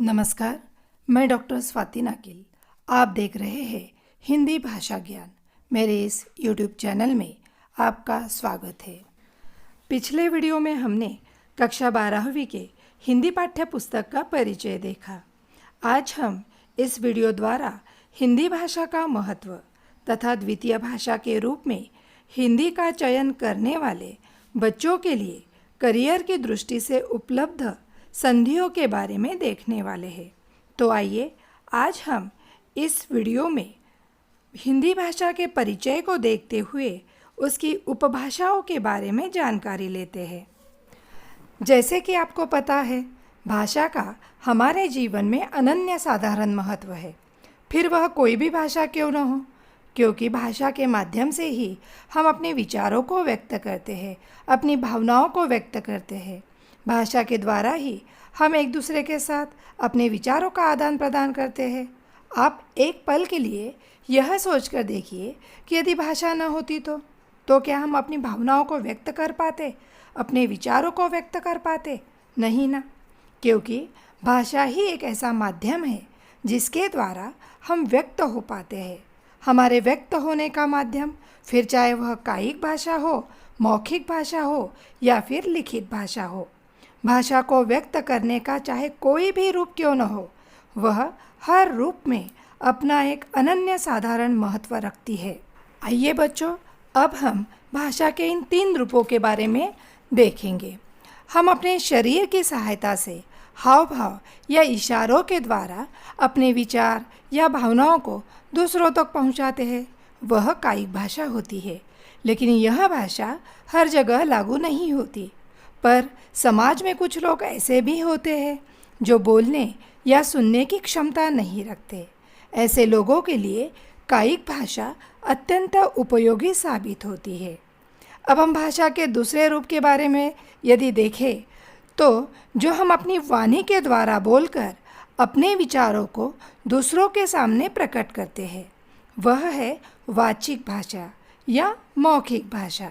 नमस्कार, मैं डॉक्टर स्वाति नाकिल। आप देख रहे हैं हिंदी भाषा ज्ञान। मेरे इस यूट्यूब चैनल में आपका स्वागत है। पिछले वीडियो में हमने कक्षा 12वीं के हिंदी पाठ्य पुस्तक का परिचय देखा। आज हम इस वीडियो द्वारा हिंदी भाषा का महत्व तथा द्वितीय भाषा के रूप में हिंदी का चयन करने वाले बच्चों के लिए करियर की दृष्टि से उपलब्ध संधियों के बारे में देखने वाले हैं। तो आइए आज हम इस वीडियो में हिंदी भाषा के परिचय को देखते हुए उसकी उपभाषाओं के बारे में जानकारी लेते हैं। जैसे कि आपको पता है, भाषा का हमारे जीवन में अनन्य साधारण महत्व है। फिर वह कोई भी भाषा क्यों न हो, क्योंकि भाषा के माध्यम से ही हम अपने विचारों को व्यक्त करते हैं, अपनी भावनाओं को व्यक्त करते हैं। भाषा के द्वारा ही हम एक दूसरे के साथ अपने विचारों का आदान प्रदान करते हैं। आप एक पल के लिए यह सोचकर देखिए कि यदि भाषा न होती तो क्या हम अपनी भावनाओं को व्यक्त कर पाते, अपने विचारों को व्यक्त कर पाते? नहीं ना, क्योंकि भाषा ही एक ऐसा माध्यम है जिसके द्वारा हम व्यक्त हो पाते हैं। हमारे व्यक्त होने का माध्यम, फिर चाहे वह कायिक भाषा हो, मौखिक भाषा हो या फिर लिखित भाषा हो, भाषा को व्यक्त करने का चाहे कोई भी रूप क्यों न हो, वह हर रूप में अपना एक अनन्य साधारण महत्व रखती है। आइए बच्चों, अब हम भाषा के इन 3 रूपों के बारे में देखेंगे। हम अपने शरीर की सहायता से हाव भाव या इशारों के द्वारा अपने विचार या भावनाओं को दूसरों तक पहुंचाते हैं, वह कायिक भाषा होती है। लेकिन यह भाषा हर जगह लागू नहीं होती, पर समाज में कुछ लोग ऐसे भी होते हैं जो बोलने या सुनने की क्षमता नहीं रखते। ऐसे लोगों के लिए कायिक भाषा अत्यंत उपयोगी साबित होती है। अब हम भाषा के दूसरे रूप के बारे में यदि देखें तो जो हम अपनी वाणी के द्वारा बोलकर अपने विचारों को दूसरों के सामने प्रकट करते हैं, वह है वाचिक भाषा या मौखिक भाषा।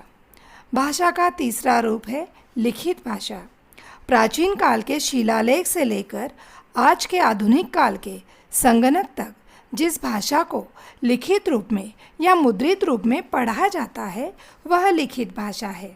भाषा का तीसरा रूप है लिखित भाषा। प्राचीन काल के शिलालेख से लेकर आज के आधुनिक काल के संगणक तक जिस भाषा को लिखित रूप में या मुद्रित रूप में पढ़ा जाता है, वह लिखित भाषा है।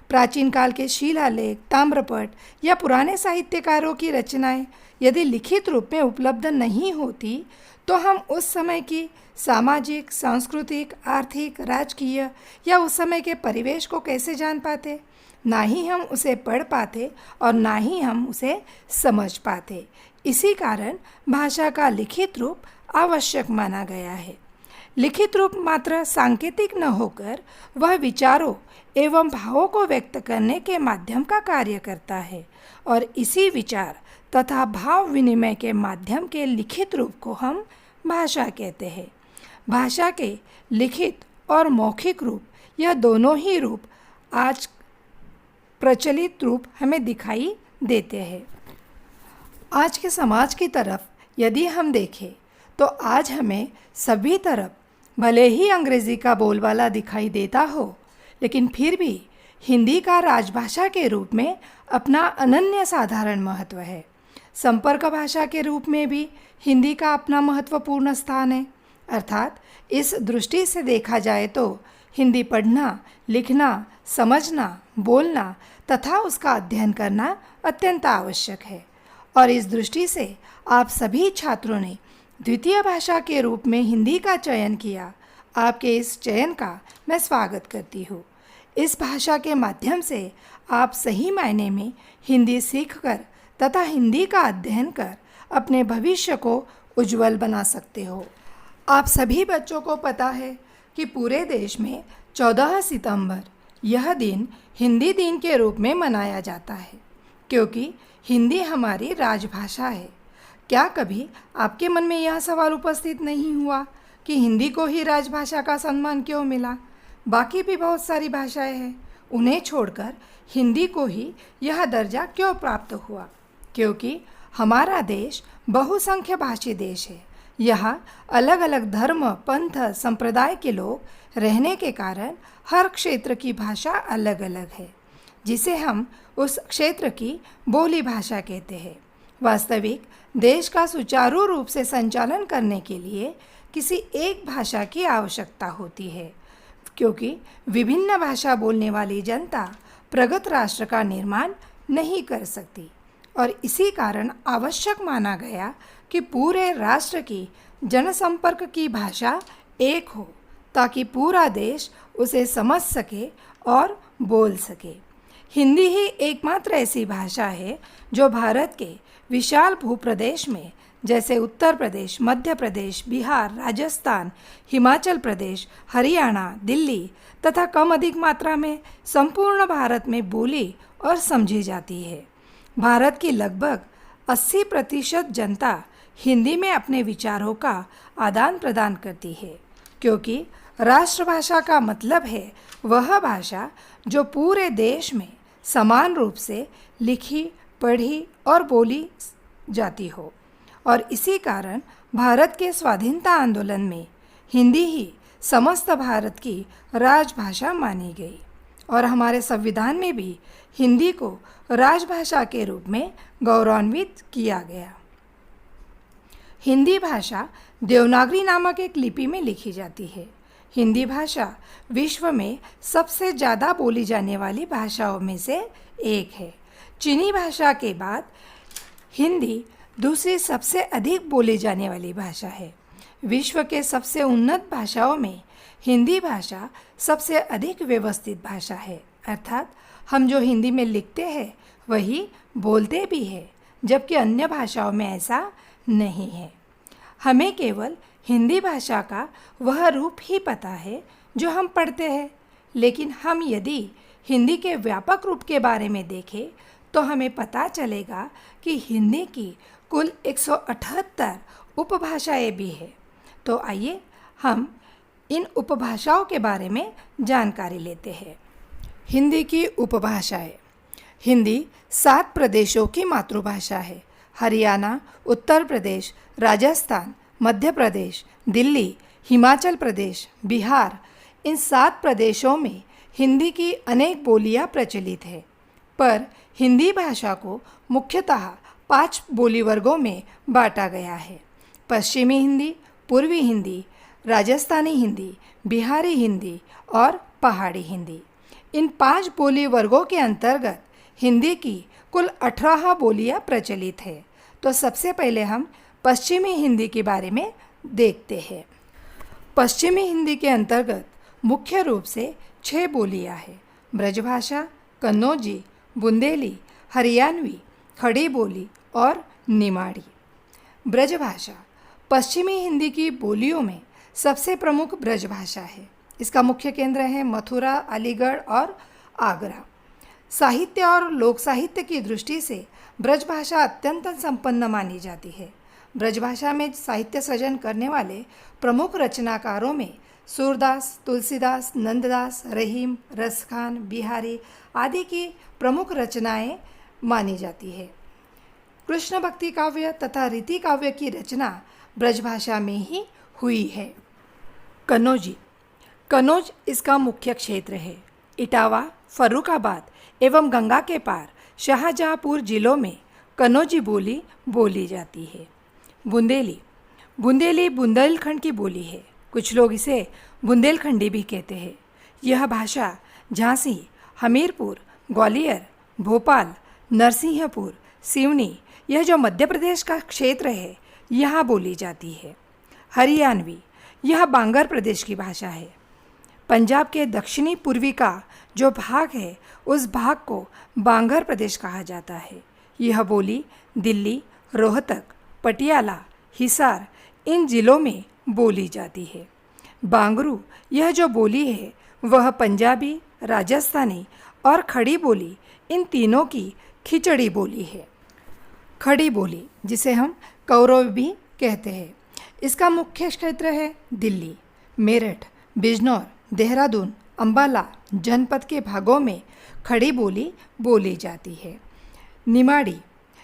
प्राचीन काल के शिलालेख, ताम्रपट या पुराने साहित्यकारों की रचनाएं यदि लिखित रूप में उपलब्ध नहीं होती तो हम उस समय की सामाजिक, सांस्कृतिक, आर्थिक, राजकीय या उस समय के परिवेश को कैसे जान पाते? ना ही हम उसे पढ़ पाते और ना ही हम उसे समझ पाते। इसी कारण भाषा का लिखित रूप आवश्यक माना गया है। लिखित रूप मात्र सांकेतिक न होकर वह विचारों एवं भावों को व्यक्त करने के माध्यम का कार्य करता है और इसी विचार तथा भाव विनिमय के माध्यम के लिखित रूप को हम भाषा कहते हैं। भाषा के लिखित और मौखिक रूप, यह दोनों ही रूप आज प्रचलित रूप हमें दिखाई देते हैं। आज के समाज की तरफ यदि हम देखें तो आज हमें सभी तरफ भले ही अंग्रेज़ी का बोलबाला दिखाई देता हो, लेकिन फिर भी हिंदी का राजभाषा के रूप में अपना अनन्य साधारण महत्व है। संपर्क भाषा के रूप में भी हिंदी का अपना महत्वपूर्ण स्थान है। अर्थात इस दृष्टि से देखा जाए तो हिंदी पढ़ना, लिखना, समझना, बोलना तथा उसका अध्ययन करना अत्यंत आवश्यक है। और इस दृष्टि से आप सभी छात्रों ने द्वितीय भाषा के रूप में हिंदी का चयन किया। आपके इस चयन का मैं स्वागत करती हूँ। इस भाषा के माध्यम से आप सही मायने में हिंदी सीखकर तथा हिंदी का अध्ययन कर अपने भविष्य को उज्जवल बना सकते हो। आप सभी बच्चों को पता है कि पूरे देश में 14 सितंबर यह दिन हिंदी दिन के रूप में मनाया जाता है, क्योंकि हिंदी हमारी राजभाषा है। क्या कभी आपके मन में यह सवाल उपस्थित नहीं हुआ कि हिंदी को ही राजभाषा का सम्मान क्यों मिला? बाकी भी बहुत सारी भाषाएं हैं, उन्हें छोड़कर हिंदी को ही यह दर्जा क्यों प्राप्त हुआ? क्योंकि हमारा देश बहुसंख्य भाषी देश है। यहाँ अलग अलग धर्म, पंथ, संप्रदाय के लोग रहने के कारण हर क्षेत्र की भाषा अलग अलग है, जिसे हम उस क्षेत्र की बोली भाषा कहते हैं। वास्तविक देश का सुचारू रूप से संचालन करने के लिए किसी एक भाषा की आवश्यकता होती है, क्योंकि विभिन्न भाषा बोलने वाली जनता प्रगत राष्ट्र का निर्माण नहीं कर सकती और इसी कारण आवश्यक माना गया कि पूरे राष्ट्र की जनसंपर्क की भाषा एक हो ताकि पूरा देश उसे समझ सके और बोल सके। हिंदी ही एकमात्र ऐसी भाषा है जो भारत के विशाल भूप्रदेश में जैसे उत्तर प्रदेश, मध्य प्रदेश, बिहार, राजस्थान, हिमाचल प्रदेश, हरियाणा, दिल्ली तथा कम अधिक मात्रा में संपूर्ण भारत में बोली और समझी जाती है। भारत की लगभग 80% जनता हिंदी में अपने विचारों का आदान प्रदान करती है, क्योंकि राष्ट्रभाषा का मतलब है वह भाषा जो पूरे देश में समान रूप से लिखी, पढ़ी और बोली जाती हो। और इसी कारण भारत के स्वाधीनता आंदोलन में हिंदी ही समस्त भारत की राजभाषा मानी गई और हमारे संविधान में भी हिंदी को राजभाषा के रूप में गौरवान्वित किया गया। हिंदी भाषा देवनागरी नामक एक लिपि में लिखी जाती है। हिंदी भाषा विश्व में सबसे ज़्यादा बोली जाने वाली भाषाओं में से एक है। चीनी भाषा के बाद हिंदी दूसरी सबसे अधिक बोली जाने वाली भाषा है। विश्व के सबसे उन्नत भाषाओं में हिंदी भाषा सबसे अधिक व्यवस्थित भाषा है, अर्थात हम जो हिंदी में लिखते हैं वही बोलते भी हैं, जबकि अन्य भाषाओं में ऐसा नहीं है। हमें केवल हिंदी भाषा का वह रूप ही पता है जो हम पढ़ते हैं, लेकिन हम यदि हिंदी के व्यापक रूप के बारे में देखें तो हमें पता चलेगा कि हिंदी की कुल 178 उपभाषाएं भी हैं। तो आइए हम इन उपभाषाओं के बारे में जानकारी लेते हैं। हिंदी की उपभाषाएं। हिंदी 7 प्रदेशों की मातृभाषा है। हरियाणा, उत्तर प्रदेश, राजस्थान, मध्य प्रदेश, दिल्ली, हिमाचल प्रदेश, बिहार, इन 7 प्रदेशों में हिंदी की अनेक बोलियां प्रचलित है, पर हिंदी भाषा को मुख्यतः 5 बोली वर्गों में बांटा गया है। पश्चिमी हिंदी, पूर्वी हिंदी, राजस्थानी हिंदी, बिहारी हिंदी और पहाड़ी हिंदी। इन 5 बोली वर्गों के अंतर्गत हिंदी की कुल 18 बोलियां प्रचलित है। तो सबसे पहले हम पश्चिमी हिंदी के बारे में देखते हैं। पश्चिमी हिंदी के अंतर्गत मुख्य रूप से 6 बोलियां हैं: ब्रजभाषा, कन्नौजी, बुंदेली, हरियाणवी, खड़ी बोली और निमाड़ी। ब्रजभाषा पश्चिमी हिंदी की बोलियों में सबसे प्रमुख ब्रजभाषा है। इसका मुख्य केंद्र है मथुरा, अलीगढ़ और आगरा। साहित्य और लोक साहित्य की दृष्टि से ब्रजभाषा अत्यंत संपन्न मानी जाती है। ब्रजभाषा में साहित्य सृजन करने वाले प्रमुख रचनाकारों में सूरदास, तुलसीदास, नंददास, रहीम, रसखान, बिहारी आदि की प्रमुख रचनाएं मानी जाती है। कृष्ण भक्ति काव्य तथा रीति काव्य की रचना ब्रजभाषा में ही हुई है। कन्नौजी। कन्नौज इसका मुख्य क्षेत्र है। इटावा, फर्रुखाबाद एवं गंगा के पार शाहजहाँपुर जिलों में कन्नौजी बोली बोली जाती है। बुंदेली। बुंदेली बुंदेलखंड की बोली है। कुछ लोग इसे बुंदेलखंडी भी कहते हैं। यह भाषा झांसी, हमीरपुर, ग्वालियर, भोपाल, नरसिंहपुर, सिवनी, यह जो मध्य प्रदेश का क्षेत्र है, यहाँ बोली जाती है। हरियाणवी, यह बांगर प्रदेश की भाषा है। पंजाब के दक्षिणी पूर्वी का जो भाग है, उस भाग को बांगर प्रदेश कहा जाता है। यह बोली दिल्ली, रोहतक, पटियाला, हिसार इन जिलों में बोली जाती है। बांगरू, यह जो बोली है वह पंजाबी, राजस्थानी और खड़ी बोली इन तीनों की खिचड़ी बोली है। खड़ी बोली, जिसे हम कौरव भी कहते हैं, इसका मुख्य क्षेत्र है दिल्ली, मेरठ, बिजनौर, देहरादून, अंबाला जनपद के भागों में खड़ी बोली बोली जाती है। निमाड़ी,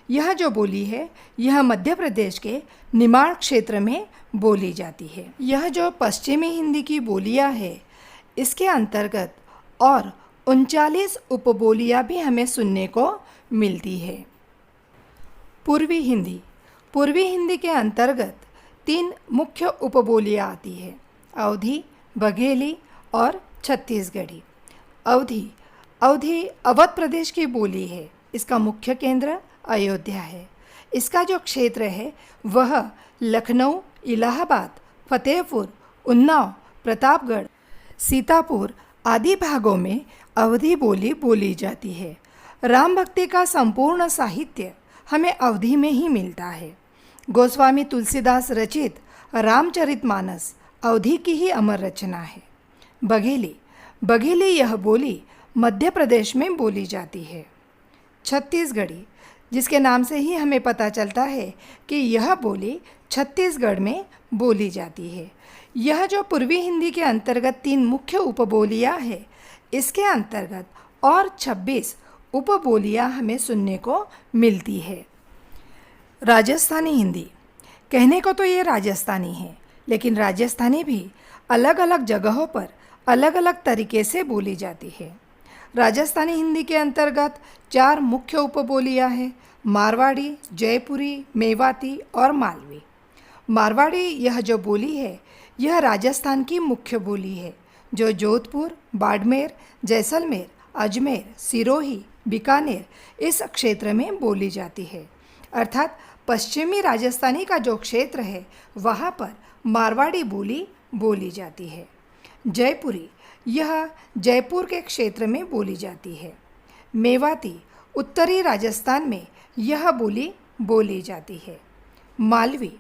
यह जो बोली है यह मध्य प्रदेश के निमाड़ क्षेत्र में बोली जाती है। यह जो पश्चिमी हिंदी की बोलियां है, इसके अंतर्गत और 39 उपबोलियां भी हमें सुनने को मिलती है। पूर्वी हिंदी। पूर्वी हिंदी के अंतर्गत 3 मुख्य उपबोलियाँ आती है, अवधी, बघेली और छत्तीसगढ़ी। अवधी अवध प्रदेश की बोली है। इसका मुख्य केंद्र अयोध्या है। इसका जो क्षेत्र है वह लखनऊ, इलाहाबाद, फतेहपुर, उन्नाव, प्रतापगढ़, सीतापुर आदि भागों में अवधी बोली बोली जाती है। राम भक्ति का संपूर्ण साहित्य हमें अवधी में ही मिलता है। गोस्वामी तुलसीदास रचित रामचरितमानस अवधी की ही अमर रचना है। बघेली यह बोली मध्य प्रदेश में बोली जाती है। छत्तीसगढ़ी, जिसके नाम से ही हमें पता चलता है कि यह बोली छत्तीसगढ़ में बोली जाती है। यह जो पूर्वी हिंदी के अंतर्गत 3 मुख्य उपबोलियाँ है, इसके अंतर्गत और 26 उपबोलियाँ हमें सुनने को मिलती है। राजस्थानी हिंदी, कहने को तो ये राजस्थानी है, लेकिन राजस्थानी भी अलग अलग जगहों पर अलग अलग तरीके से बोली जाती है। राजस्थानी हिंदी के अंतर्गत 4 मुख्य उपबोलियाँ हैं, मारवाड़ी, जयपुरी, मेवाती और मालवी। मारवाड़ी यह जो बोली है यह राजस्थान की मुख्य बोली है, जो जोधपुर, बाड़मेर, जैसलमेर, अजमेर, सिरोही, बीकानेर इस क्षेत्र में बोली जाती है। अर्थात पश्चिमी राजस्थानी का जो क्षेत्र है वहाँ पर मारवाड़ी बोली बोली जाती है। जयपुरी, यह जयपुर के क्षेत्र में बोली जाती है। मेवाती, उत्तरी राजस्थान में यह बोली बोली जाती है। मालवी,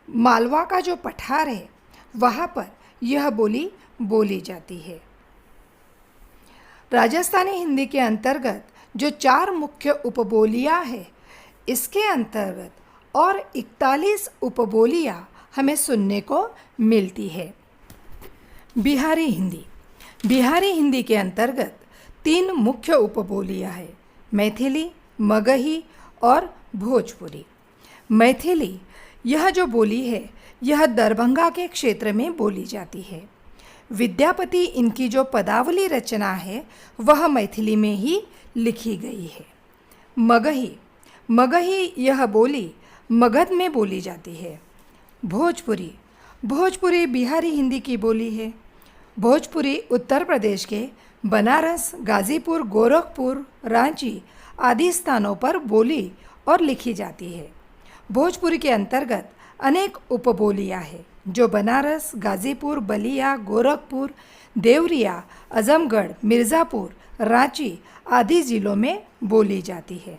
मालवा का जो पठार है वहाँ पर यह बोली बोली जाती है। राजस्थानी हिंदी के अंतर्गत जो 4 मुख्य उपबोलियाँ हैं, इसके अंतर्गत और 41 उपबोलियाँ हमें सुनने को मिलती है। बिहारी हिंदी के अंतर्गत 3 मुख्य उपबोलियाँ हैं, मैथिली, मगही और भोजपुरी। मैथिली यह जो बोली है यह दरभंगा के क्षेत्र में बोली जाती है। विद्यापति इनकी जो पदावली रचना है वह मैथिली में ही लिखी गई है। मगही यह बोली मगध में बोली जाती है। भोजपुरी बिहारी हिंदी की बोली है। भोजपुरी उत्तर प्रदेश के बनारस, गाज़ीपुर, गोरखपुर, रांची आदि स्थानों पर बोली और लिखी जाती है। भोजपुरी के अंतर्गत अनेक उपबोलियाँ हैं जो बनारस, गाज़ीपुर, बलिया, गोरखपुर, देवरिया, आजमगढ़, मिर्ज़ापुर, रांची आदि ज़िलों में बोली जाती है।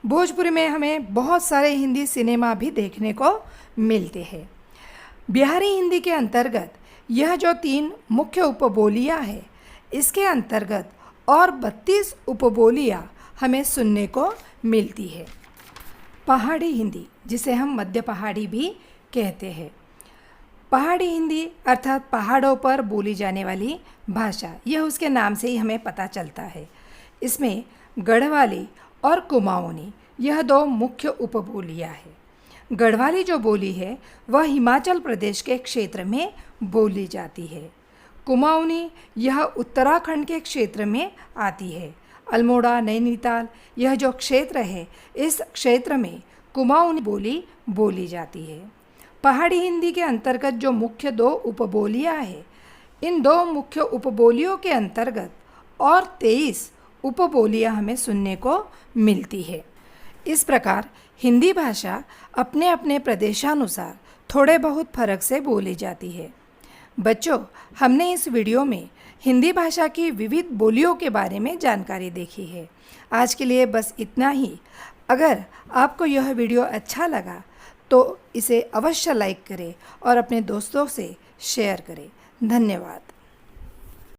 भोजपुरी में हमें बहुत सारे हिंदी सिनेमा भी देखने को मिलते हैं। बिहारी हिंदी के अंतर्गत यह जो 3 मुख्य उपबोलियाँ हैं, इसके अंतर्गत और 32 उपबोलियाँ हमें सुनने को मिलती है। पहाड़ी हिंदी, जिसे हम मध्य पहाड़ी भी कहते हैं। पहाड़ी हिंदी अर्थात पहाड़ों पर बोली जाने वाली भाषा, यह उसके नाम से ही हमें पता चलता है। इसमें गढ़वाली और कुमाऊनी यह 2 मुख्य उपबोलियाँ हैं। गढ़वाली जो बोली है वह हिमाचल प्रदेश के क्षेत्र में बोली जाती है। कुमाऊनी यह उत्तराखंड के क्षेत्र में आती है। अल्मोड़ा, नैनीताल यह जो क्षेत्र है, इस क्षेत्र में कुमाऊनी बोली बोली जाती है। पहाड़ी हिंदी के अंतर्गत जो मुख्य 2 उपबोलियाँ हैं, इन 2 मुख्य उपबोलियों के अंतर्गत और 23 उपबोलियाँ हमें सुनने को मिलती है। इस प्रकार हिंदी भाषा अपने अपने प्रदेशानुसार थोड़े बहुत फर्क से बोली जाती है। बच्चों, हमने इस वीडियो में हिंदी भाषा की विविध बोलियों के बारे में जानकारी देखी है। आज के लिए बस इतना ही। अगर आपको यह वीडियो अच्छा लगा तो इसे अवश्य लाइक करें और अपने दोस्तों से शेयर करें। धन्यवाद।